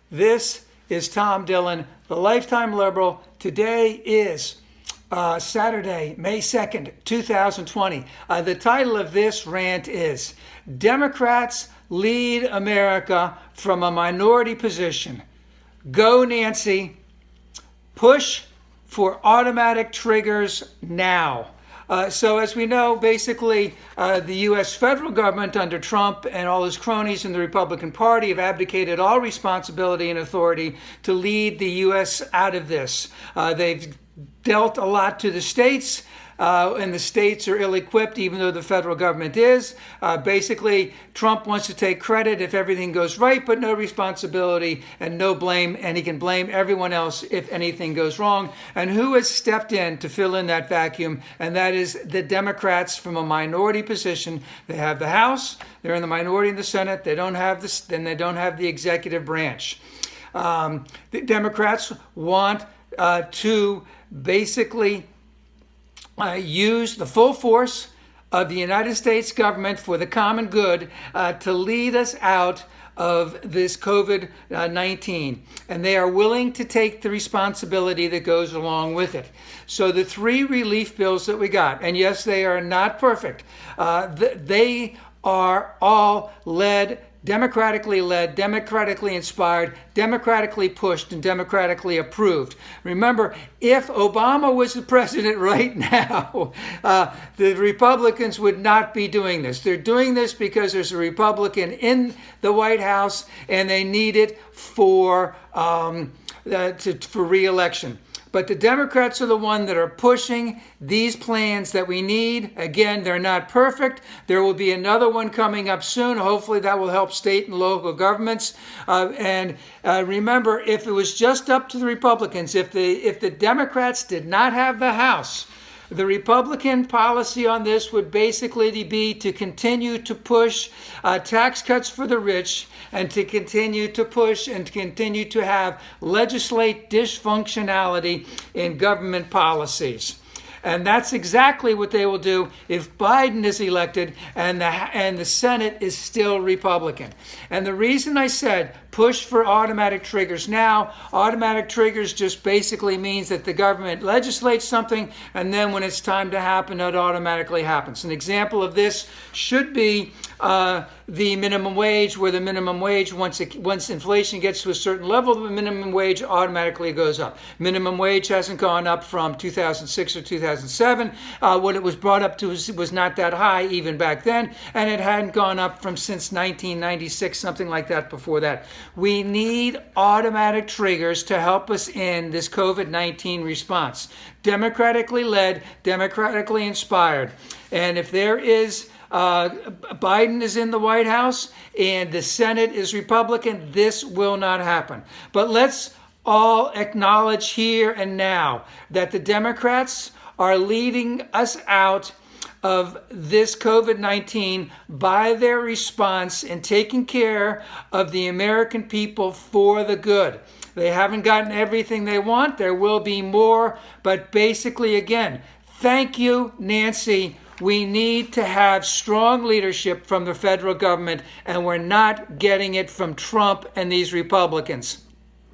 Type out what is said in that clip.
This is Tom Dillon, the Lifetime Liberal. Today is Saturday, May 2nd, 2020. The title of this rant is Democrats Lead America from a Minority Position. Go Nancy. Push for automatic triggers now. So as we know, basically, the U.S. federal government under Trump and all his cronies in the Republican Party have abdicated all responsibility and authority to lead the U.S. out of this. They've dealt a lot to the states, and the states are ill-equipped, even though the federal government is. Basically, Trump wants to take credit if everything goes right, but no responsibility and no blame, and he can blame everyone else if anything goes wrong. And who has stepped in to fill in that vacuum? And that is the Democrats from a minority position. They have the House, they're in the minority in the Senate, they don't have the executive branch. The Democrats want to basically use the full force of the United States government for the common good to lead us out of this COVID-19. And they are willing to take the responsibility that goes along with it. So the three relief bills that we got, and yes, they are not perfect. They are all democratically led, democratically inspired, democratically pushed, and democratically approved. Remember, if Obama was the president right now, the Republicans would not be doing this. They're doing this because there's a Republican in the White House, and they need it for re-election. But the Democrats are the ones that are pushing these plans that we need. Again, they're not perfect. There will be another one coming up soon. Hopefully that will help state and local governments. Remember, if it was just up to the Republicans, if the Democrats did not have the House, the Republican policy on this would basically be to continue to push tax cuts for the rich and to continue to push and to continue to have legislate dysfunctionality in government policies. And that's exactly what they will do if Biden is elected and the Senate is still Republican. And the reason I said push for automatic triggers now, automatic triggers just basically means that the government legislates something, and then when it's time to happen, it automatically happens. An example of this should be the minimum wage, where the minimum wage, once inflation gets to a certain level, the minimum wage automatically goes up. Minimum wage hasn't gone up from 2006 or 2007. What it was brought up to was not that high even back then, and it hadn't gone up since 1996, something like that before that. We need automatic triggers to help us in this COVID-19 response. Democratically led, democratically inspired. And if there is Biden is in the White House and the Senate is Republican, this will not happen. But let's all acknowledge here and now that the Democrats are leading us out of this COVID-19 by their response in taking care of the American people for the good. They haven't gotten everything they want. There will be more. But basically, again, thank you, Nancy. We need to have strong leadership from the federal government, and we're not getting it from Trump and these Republicans.